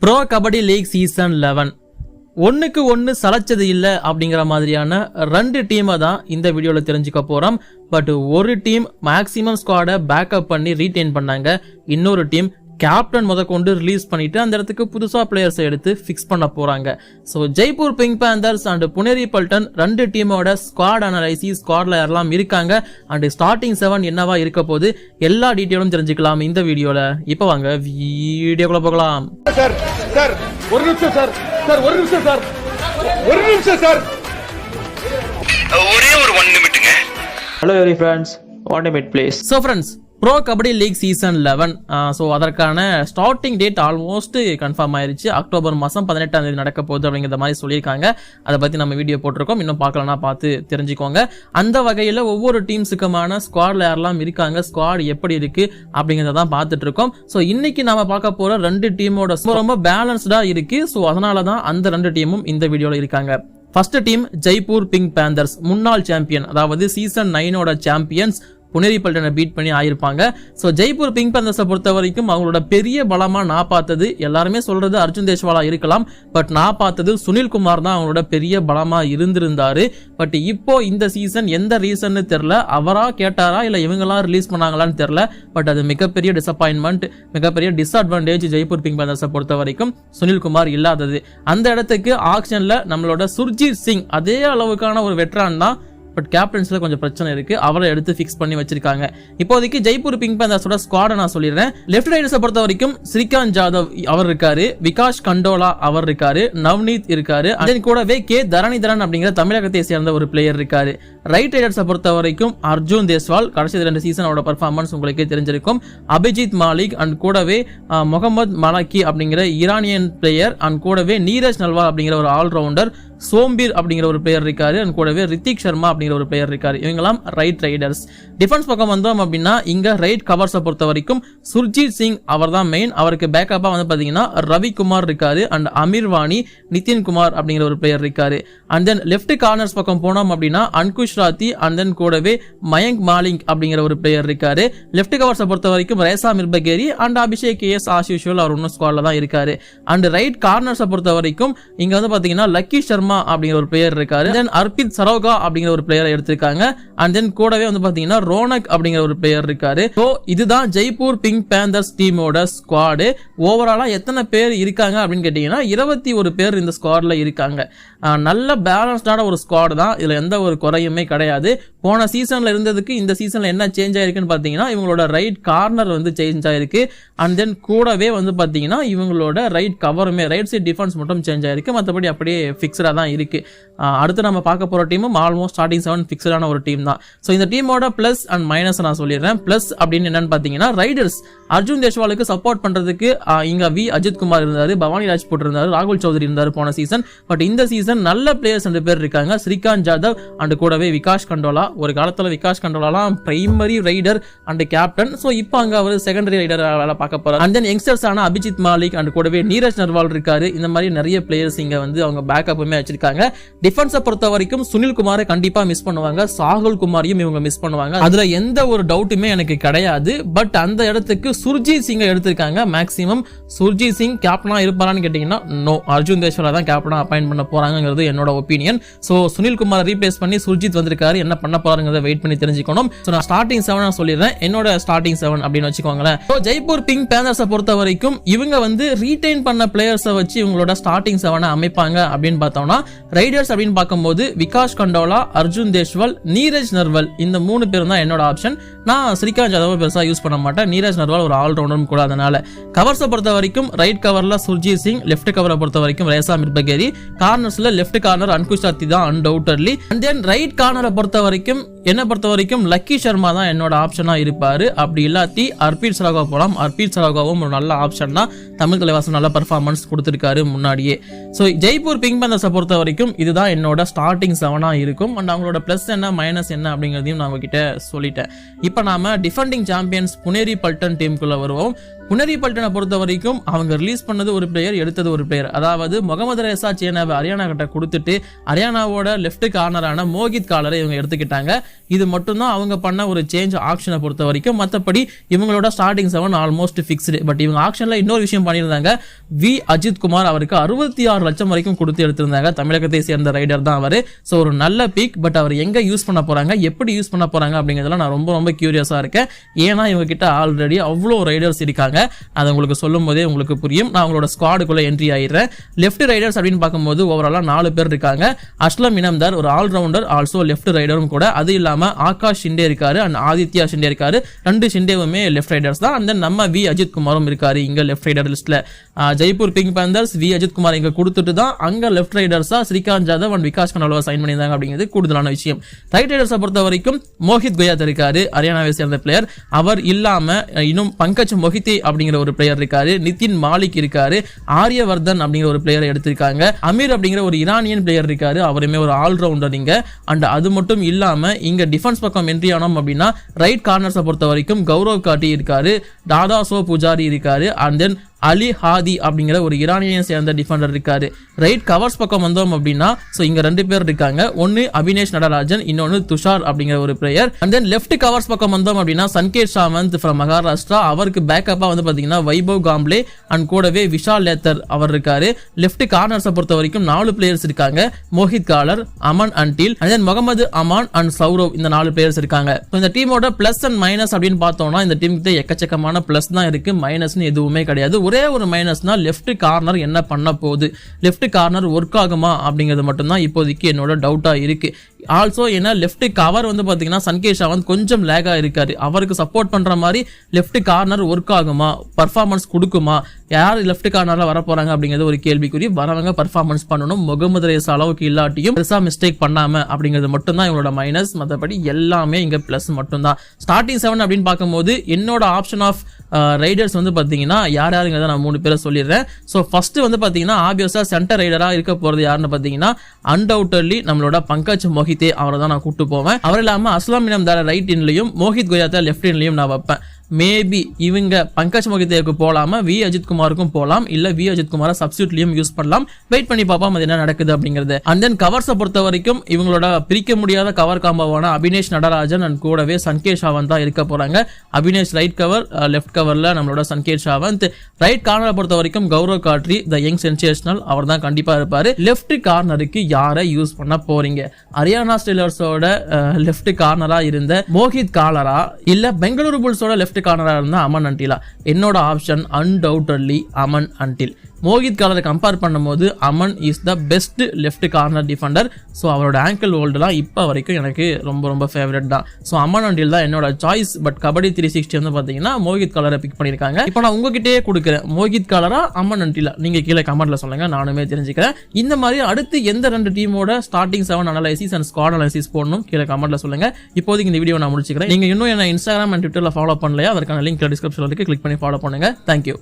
Bro kabaddi league season 11 ஒன்னுக்கு ஒன்னு சலச்சது இல்ல அப்படிங்கிற மாதிரியான ரெண்டு டீமை தான் இந்த வீடியோல தெரிஞ்சுக்க போறோம். பட் ஒரு டீம் மேக்ஸிமம் ஸ்குவாடை பேக்கப் பண்ணி ரீடைன் பண்ணாங்க. இன்னொரு டீம் கேப்டன் முதற்கொண்டு ரிலீஸ் பண்ணிட்டு அந்த இடத்துக்கு புதுசா பிளேயர்ஸை எடுத்து ஃபிக்ஸ் பண்ண போறாங்க. So Jaipur Pink panthers and Puneri Paltan ரெண்டு டீமோட ஸ்குவாட் அனலைசிஸ், ஸ்குவாட்ல யாரெல்லாம் இருக்காங்க அண்ட் ஸ்டார்டிங் 7 என்னவா இருக்க போது எல்லா டீட்டெயிலும் தெரிஞ்சுக்கலாம் இந்த வீடியோல. இப்போ வாங்க வீடியோக்குள்ள போகலாம். சார் சார் ஒரு நிமிஷம் சார் சார் ஒரு நிமிஷம் சார் ஒரு நிமிஷம் சார் ஒரே ஒரு 1 நிமிட்டுங்க. Hello every friends, 1 minute please. So friends, pro kabaddi league season 11 so அதற்கான ஸ்டார்டிங் டேட் ஆல்மோஸ்ட் கன்ஃபார்ம் ஆயிருச்சு. அக்டோபர் மாதம் 18ஆம் தேதி நடக்க போகுது அப்படிங்கிற மாதிரி சொல்லியிருக்காங்க. அதை பற்றி நம்ம வீடியோ போட்டிருக்கோம். இன்னும் பார்க்கலன்னா பார்த்து தெரிஞ்சுக்கோங்க. அந்த வகையில் ஒவ்வொரு டீம்ஸுக்குமான ஸ்குவாட்ல யாரெல்லாம் இருக்காங்க, ஸ்குவாட் எப்படி இருக்கு அப்படிங்கிறத தான் பார்த்துட்டு இருக்கோம். ஸோ இன்னைக்கு நம்ம பார்க்க போற ரெண்டு டீமோட ரொம்ப பேலன்ஸ்டா இருக்கு. ஸோ அதனால தான் அந்த ரெண்டு டீமும் இந்த வீடியோல இருக்காங்க. First team Jaipur Pink panthers, முன்னாள் சாம்பியன், அதாவது சீசன் 9 சாம்பியன்ஸ் புனேரி பல்டனை பீட் பண்ணி ஆயிருப்பாங்க. ஸோ ஜெய்ப்பூர் பிங்க் பேந்தர்ஸை பொறுத்த வரைக்கும் அவங்களோட பெரிய பலமா நான் பார்த்தது, எல்லாருமே சொல்றது அர்ஜுன் தேஷ்வாலா இருக்கலாம், பட் நான் பார்த்தது சுனில்குமார் தான் அவங்களோட பெரிய பலமா இருந்திருந்தாரு. பட் இப்போ இந்த சீசன் எந்த ரீசன்னு தெரியல, அவரா கேட்டாரா இல்ல இவங்கெல்லாம் ரிலீஸ் பண்ணாங்களான்னு தெரியல. பட் அது மிகப்பெரிய டிசப்பாயின்மெண்ட், மிகப்பெரிய டிஸ்அட்வான்டேஜ் ஜெய்ப்பூர் பிங்க் பேந்தர்ஸை பொறுத்த வரைக்கும் சுனில்குமார் இல்லாதது. அந்த இடத்துக்கு ஆக்ஷன்ல நம்மளோட சுர்ஜித் சிங் அதே அளவுக்கான ஒரு வெட்ரான் தான், பட் கேப்டன்ஸ்ல கொஞ்சம் பிரச்சனை இருக்கு. அவரை எடுத்து ஃபிக்ஸ் பண்ணி வச்சிருக்காங்க. இப்போதைக்கு ஜெய்ப்பூர் பிங்க் பேந்தர்ஸோட ஸ்குவாடை நான் சொல்லிடுறேன். லெஃப்ட் ரைடர்ஸை பொறுத்த வரைக்கும் ஸ்ரீகாந்த் ஜாதவ் அவர் இருக்காரு, விகாஷ் கண்டோலா அவர் இருக்காரு, நவ்னீத் இருக்காரு, அதன் கூடவே கே தரணிதரன் அப்படிங்கிற தமிழகத்தை சேர்ந்த ஒரு பிளேயர் இருக்காரு. ரைட் ரைடர்ஸை பொறுத்த வரைக்கும் அர்ஜுன் தேஸ்வால், கடைசி 2 சீசனோட பர்ஃபார்மன்ஸ் உங்களுக்கே தெரிஞ்சிருக்கும். அபிஜித் மாலிக் அண்ட் கூடவே முகமது மலக்கி அப்படிங்கிற ஈரானியன் பிளேயர் அண்ட் கூடவே நீரஜ் நல்வால் அப்படிங்கிற ஒரு ஆல்ரவுண்டர், சோம்பீர் அப்படிங்கிற ஒரு பிளேயர் இருக்காரு அண்ட் கூடவே ரித்திக் சர்மா அப்படிங்கிற ஒரு பிளேயர் இருக்காரு. இவங்கெல்லாம் ரைட் ரைடர்ஸ். டிஃபென்ஸ் பக்கம் வந்தோம் அப்படின்னா இங்க ரைட் கவர்ஸை பொறுத்த வரைக்கும் சுர்ஜித் சிங் அவர் தான் மெயின். அவருக்கு பேக்கப்பா வந்து பாத்தீங்கன்னா ரவிக்குமார் இருக்காரு அண்ட் அமீர் வாணி, நிதின்குமார் அப்படிங்கிற ஒரு பிளேயர் இருக்காரு. அண்ட் தென் லெஃப்ட் கார்னர்ஸ் பக்கம் போனோம் அப்படின்னா அன்குஷ் ராத்தி அண்ட் தென் கூடவே மயங்க் மாலிங் அப்படிங்கிற ஒரு பிளேயர் இருக்காரு. லெஃப்ட் கவர்ஸை பொறுத்த வரைக்கும் Reza Mirbagheri and Abhishek KS as usual அவர் இன்னும் ஸ்குவாட்ல தான் இருக்காரு. அண்ட் ரைட் கார்னர்ஸை பொறுத்த வரைக்கும் இங்க வந்து பாத்தீங்கன்னா லக்கி சர்மா அப்படிங்கிற ஒரு பிளேயர் இருக்காரு. தென் அர்பித் சரோகா அப்படிங்கிற ஒரு பிளேயரை எடுத்திருக்காங்க. அண்ட் தென் கூடவே வந்து பாத்தீங்கன்னா ரோனக் அப்படிங்கிற ஒரு பிளேயர் இருக்காரு. சோ இதுதான் ஜெய்ப்பூர் பிங்க் பேந்தர்ஸ் டீமோட ஸ்குவாடு. ஓவராலா எத்தனை பேர் இருக்காங்க அப்படின்னு கேட்டீங்கன்னா 21 பேர் இந்த ஸ்குவாட்ல இருக்காங்க. நல்ல பேலன்ஸ்டான ஒரு ஸ்குவாட் தான், இதுல எந்த ஒரு குறையுமே கிடையாது. போன சீசன்ல இருந்ததுக்கு இந்த சீசன்ல என்ன சேஞ்ச் ஆயிருக்குன்னு பாத்தீங்கன்னா இவங்களோட ரைட் கார்னர் வந்து சேஞ்ச் ஆயிருக்கு. அண்ட் தென் கூடவே வந்து பாத்தீங்கன்னா இவங்களோட ரைட் கவருமே, ரைட் சைட் டிஃபென்ஸ் மட்டும் சேஞ்ச் ஆயிருக்கு. மற்றபடி அப்படியே ஃபிக்ஸ்டா தான் இருக்கு. அடுத்து நம்ம பார்க்க போற டீமும் ஆல்மோஸ்ட் ஸ்டார்டிங் 7 ஃபிக்ஸ்டான ஒரு டீம் தான். ஸோ இந்த டீமோட பிளஸ் அண்ட் மைனஸ் நான் சொல்லிடுறேன். பிளஸ் அப்படின்னு என்னன்னு பாத்தீங்கன்னா ரைடர்ஸ் அர்ஜுன் தேஷ்வாலுக்கு சப்போர்ட் பண்றதுக்கு இங்க அஜித் குமார் இருந்தாரு, பவானி ராஜ்புட் இருந்தாரு, ராகுல் சௌத்ரி இருந்தாரு போன சீசன். பட் இந்த சீசன் நல்ல பிளேயர்ஸ் 2 பேர் இருக்காங்க, ஸ்ரீகாந்த் ஜாதவ் அண்ட் கூடவே விகாஷ் கண்டோலா. ஒரு காலத்துல விகாஷ் கண்டோலாலாம் primary raider and captain. So இப்போ அங்க அவர் செகண்டரி ரைடர் வேலை பார்க்க போறாரு. அண்ட் தென் யங்ஸ்டர்ஸ் ஆன அபிஜித் மாலிக் அண்ட் கூடவே நீரஜ் நர்வால் இருக்காரு. இந்த மாதிரி நிறைய பிளேயர்ஸ் இங்க வந்து அவங்க பேக்கப்புமே வச்சிருக்காங்க. டிஃபென்ஸை பொறுத்த வரைக்கும் சுனில் குமாரை கண்டிப்பா மிஸ் பண்ணுவாங்க, சாகுல் குமாரையும் இவங்க மிஸ் பண்ணுவாங்க, அதுல எந்த ஒரு டவுட்டுமே எனக்கு கிடையாது. பட் அந்த இடத்துக்கு சுர்ஜித் சிங்கை எடுத்திருக்காங்க. மேக்ஸிமம் சுர்ஜித் சிங் கேப்டனா இருப்பாரான்னு கேட்டீங்கன்னா நோ, அர்ஜுன் தேஷ்வாலா தான் கேப்டனா அப்பாயிண்ட் பண்ண போறாங்கிறது என்னோட opinion. So Sunil Kumar replace பண்ணி சுர்ஜித் வந்திருக்காரு. என்ன பண்ண போறாங்கிறத வெயிட் பண்ணி தெரிஞ்சுக்கணும். சோ நான் ஸ்டார்டிங் 7 சொல்லிடுறேன், என்னோட ஸ்டார்டிங் 7 அப்படின்னு வச்சுக்கோங்களேன். சோ ஜெய்ப்பூர் பிங்க் பேந்தர்ஸை பொறுத்த வரைக்கும் இவங்க வந்து ரீடைன் பண்ண பிளேயர்ஸை வச்சு இவங்களோட ஸ்டார்டிங் 7 அமைப்பாங்க அப்படின்னு பார்த்தோம்னா ரைடர்ஸ் அப்படின்னு பார்க்கும்போது விகாஷ் கண்டோலா, அர்ஜுன் தேஷ்வால், நீரஜ் நர்வால் இந்த 3 பேரும் தான் என்னோட ஆப்ஷன். நான் ஸ்ரீகாந்த் ஜாதவ் பெருசா யூஸ் பண்ண மாட்டேன், நீரஜ் நர்வால் ஒரு ஆல்ரவுண்டரும் கூட. அதனால கவர்ஸை பொறுத்த வரைக்கும் ரைட் கவர்ல சுர்ஜித் சிங், லெஃப்ட் கவரை பொறுத்த வரைக்கும் Reza மிர்பகேரி, கார்னர்ஸ்ல left corner Ankush Rathi தான் அன்டவுட்டட்லி. அண்ட் தென் ரைட் கார்னரை பொறுத்த வரைக்கும் என்ன பொறுத்த வரைக்கும் லக்கி சர்மா தான் என்னோட ஆப்ஷனா இருப்பாரு. அப்படி இல்லாட்டி அர்பித் சரோகா போலாம். அர்பித் சரோகாவும் ஒரு நல்ல ஆப்ஷன் தான், தமிழ் தலைவாசம் நல்ல பர்ஃபார்மன்ஸ் கொடுத்திருக்காரு முன்னாடியே. ஸோ ஜெய்ப்பூர் பிங்க் பேந்தர்ஸை பொறுத்த வரைக்கும் இதுதான் என்னோட ஸ்டார்டிங் 7 இருக்கும். அண்ட் அவங்களோட பிளஸ் என்ன மைனஸ் என்ன அப்படிங்கிறதையும் நான் உங்ககிட்ட சொல்லிட்டேன். இப்போ நாம டிஃபெண்டிங் சாம்பியன்ஸ் புனேரி பல்டன் டீமுக்குள்ள வருவோம். புனரி பல்டனை பொறுத்த வரைக்கும் அவங்க ரிலீஸ் பண்ணது ஒரு பிளேயர், எடுத்தது ஒரு பிளேயர். அதாவது முகமது ரேசா சேனாவை ஹரியானா கிட்ட கொடுத்துட்டு ஹரியானாவோட லெஃப்ட் கார்னரான மோகித் காலரை இவங்க எடுத்துக்கிட்டாங்க. இது மட்டும்தான் அவங்க பண்ண ஒரு சேஞ்ச் ஆக்ஷனை பொறுத்த வரைக்கும். மற்றபடி இவங்களோட ஸ்டார்டிங் 7 ஆல்மோஸ்ட் ஃபிக்ஸ்டு. பட் இவங்க ஆக்ஷன்ல இன்னொரு விஷயம் பண்ணியிருந்தாங்க. வி அஜித் குமார் அவருக்கு 66 லட்சம் வரைக்கும் கொடுத்து எடுத்திருந்தாங்க. தமிழகத்தை சேர்ந்த ரைடர் தான் அவர். ஸோ ஒரு நல்ல பீக். பட் அவர் எங்க யூஸ் பண்ண போறாங்க, எப்படி யூஸ் பண்ண போறாங்க அப்படிங்கிறதுல நான் ரொம்ப ரொம்ப கியூரியஸா இருக்கேன். ஏன்னா இவங்க கிட்ட ஆல்ரெடி அவ்வளோ ரைடர்ஸ் இருக்காங்க. அதை உங்களுக்கு சொல்லும் போதே உங்களுக்கு புரியும். நான் அவங்களோட ஸ்குவாடுக்குள்ள என்ட்ரி ஆயிடுறேன். லெஃப்ட் ரைடர்ஸ் அப்படின்னு பார்க்கும்போது ஓவராலா 4 பேர் இருக்காங்க. அஸ்லம் இனம்தார் ஒரு ஆல்ரவுண்டர், ஆல்சோ லெஃப்ட் ரைடரும் கூட. அது இல்லாம ஆகாஷ் ஷிண்டே இருக்காரு அண்ட் ஆதித்யா ஷிண்டே இருக்காரு. 2 ஷிண்டேவுமே லெஃப்ட் ரைடர்ஸ் தான். அண்ட் நம்ம வி அஜித் குமாரும் இருக்காரு இங்க லெஃப்ட் ரைடர் லிஸ்ட்ல. Jaipur Pink Panthers V Ajit Kumar இங்க கொடுத்துட்டு தான் அங்க லெஃப்ட் ரைடர்ஸா ஸ்ரீகாந்த் ஜாதவ் அண்ட் விகாஸ் கனோலவா சைன் பண்ணியிருந்தாங்க அப்படிங்கிறது கூடுதலான விஷயம். ரைட் ரைடர்ஸை பொறுத்த வரைக்கும் மோஹித் குயாத் இருக்காரு, ஹரியானாவை சேர்ந்த பிளேயர். அவர் இல்லாம இன்னும் பங்கஜ் மொஹிதே அப்படிங்கிற ஒரு பிளேயர் இருக்காரு, நிதின் மாலிக் இருக்காரு, ஆரியவர்தன் அப்படிங்கிற ஒரு பிளேயரை எடுத்திருக்காங்க, அமீர் அப்படிங்கிற ஒரு ஈரானியன் பிளேயர் இருக்காரு, அவருமே ஒரு ஆல்ரவுண்டர் இங்க. அண்ட் அது மட்டும் இல்லாம இங்க டிஃபென்ஸ் பக்கம் என்ட்ரி ஆனோம் அப்படின்னா ரைட் கார்னர்ஸை பொறுத்த வரைக்கும் கௌரவ் காட்டி இருக்காரு, தாதாசோ புஜாரி இருக்காரு, அண்ட் தென் அலி ஹாதி அப்படிங்கிற ஒரு ஈரானியை சேர்ந்த டிஃபெண்டர் இருக்காரு. ரைட் கவர்ஸ் பக்கம் வந்தோம் அப்படின்னா சோ இங்க 2 பேர் இருக்காங்க. ஒன்னு அபினேஷ் நடராஜன், இன்னொன்னு துஷார் அப்படிங்கிற ஒரு player. And then left covers பக்கம் வந்தோம் அப்படின்னா சன்கேத் சாவந்த் ஃப்ரம் மகாராஷ்டிரா. அவருக்கு பேக்கப்பா வந்து பாத்தீங்கன்னா வைபவ் காம்ப்ளே அண்ட் கூடவே விஷால் லேத்தர் அவர் இருக்காரு. லெஃப்ட் கார்னர்ஸை பொறுத்த வரைக்கும் 4 பிளேயர்ஸ் இருக்காங்க. மோஹித் காலர், Aman Antil, and then Mohammad Aman and Saurav. இந்த 4 பிளேயர்ஸ் இருக்காங்க. இந்த டீமோட பிளஸ் அண்ட் மைனஸ் அப்படின்னு பார்த்தோம்னா இந்த டீமுக்கு எக்கச்சக்கமான பிளஸ் தான் இருக்கு, மைனஸ்னு எதுவுமே கிடையாது. ஒரே ஒரு மைனஸ்னா லெஃப்ட் கார்னர் என்ன பண்ண போகுது, லெஃப்ட் கார்னர் ஒர்க் ஆகுமா அப்படிங்கிறது மட்டும்தான் இப்போதைக்கு என்னோட டவுட்டா இருக்கு. ஆல்சோ ஏன்னா லெஃப்ட் கவர் வந்து பாத்தீங்கன்னா சன்கேத் சாவந்த் கொஞ்சம் லேகா இருக்காரு. அவருக்கு சப்போர்ட் பண்ற மாதிரி லெஃப்ட் கார்னர் ஒர்க் ஆகுமா, பர்ஃபார்மன்ஸ் கொடுக்குமா, யார் லெஃப்ட் கார்னர்ல வர போறாங்க அப்படிங்கிறது ஒரு கேள்விக்குறி. வரவங்க பர்ஃபார்மன்ஸ் பண்ணணும், முகமது ரேஸ் அளவுக்கு இல்லாட்டியும் பெருசா மிஸ்டேக் பண்ணாம அப்படிங்கிறது மட்டும் தான் இவங்களோட மைனஸ். மற்றபடி எல்லாமே இங்க பிளஸ் மட்டும் தான். ஸ்டார்டிங் 7 அப்படின்னு பார்க்கும்போது என்னோட ஆப்ஷன் ஆஃப் ரைடர்ஸ் வந்து பாத்தீங்கன்னா யாருங்கிறத நான் 3 பேரை சொல்லிடுறேன். ஸோ ஃபர்ஸ்ட் வந்து பாத்தீங்கன்னா ஆப்வியஸா சென்டர் ரைடரா இருக்க போறது யாருன்னு பாத்தீங்கன்னா அன்டவுட்டட்லி நம்மளோட பங்கஜ் மொஹிதே, அவரை தான் நான் கூப்பிட்டு போவேன். அவர் இல்லாம அஸ்லாம் இனம்தார ரைட் இன்லையும் மோஹித் குயாத்தை லெஃப்ட் இன்லையும் நான் வைப்பேன். மேபி இவங்க பங்கஜ் மொஹிதேவுக்கு போலாம வி அஜித் குமாருக்கும் போலாம், இல்ல வி அஜித் குமாரை சப்ஸ்டியூட்லயும் யூஸ் பண்ணலாம். வெயிட் பண்ணி பார்ப்போம் அது என்ன நடக்குது அப்படிங்கிறது. அண்ட் தென் கவர்ஸை பொறுத்த வரைக்கும் இவங்களோட பிரிக்க முடியாத கவர் காம்போவான அபினேஷ் நடராஜன் அண்ட் கூடவே சன்கேத் சாவந்த் தான் இருக்க போறாங்க. அபினேஷ் ரைட் கவர், லெஃப்ட் கவர்ல நம்மளோட சன்கேத் சாவந்த். ரைட் கார்னரை பொறுத்த வரைக்கும் கௌரவ் காட்ரி த யங் சென்சேஷனல், அவர் தான் கண்டிப்பா இருப்பாரு. லெஃப்ட் கார்னருக்கு யாரை யூஸ் பண்ண போறீங்க? ஹரியானா ஸ்டீலர்ஸோட லெஃப்ட் கார்னரா இருந்த மோஹித் காலரா, இல்ல பெங்களூரு புல்ஸோட லெஃப்ட் கார்னரா இருந்தா அமன் அன்டிலா? என்னோட ஆப்ஷன் அன்டவுட்டட்லி அமன் அன்டில். மோஹித் காலரை கம்பேர் பண்ணும்போது Aman is the best left corner defender. So அவரோட ஆங்கிள் ஹோல்டுலாம் இப்போ வரைக்கும் எனக்கு ரொம்ப ரொம்ப ஃபேவரட் தான். ஸோ அமன் அன்டில் தான் என்னோட சாய்ஸ். பட் கபடி 360 வந்து பார்த்தீங்கன்னா மோஹித் காலரை பிக் பண்ணியிருக்காங்க. இப்போ நான் உங்ககிட்டயே கொடுக்குறேன், மோஹித் காலரா அமன் அன்டிலா? நீங்க கீழே கமெண்ட்ல சொல்லுங்க, நானுமே தெரிஞ்சுக்கிறேன். இந்த மாதிரி அடுத்து எந்த 2 டீமோட starting 7 analysis and squad analysis போடணும் கீழே கமெண்ட்ல சொல்லுங்க. இப்போதைக்கு இந்த வீடியோ நான் முடிச்சுக்கிறேன். நீங்க இன்னும் என்ன இன்ஸ்டாகிராம் அண்ட் ட்விட்டர்ல ஃபாலோ பண்ணலையா? அதற்கான லிங்க் டிஸ்கிரிப்ஷன்ல இருக்கு, கிளிக் பண்ணி ஃபாலோ பண்ணுங்க. தேங்க்யூ.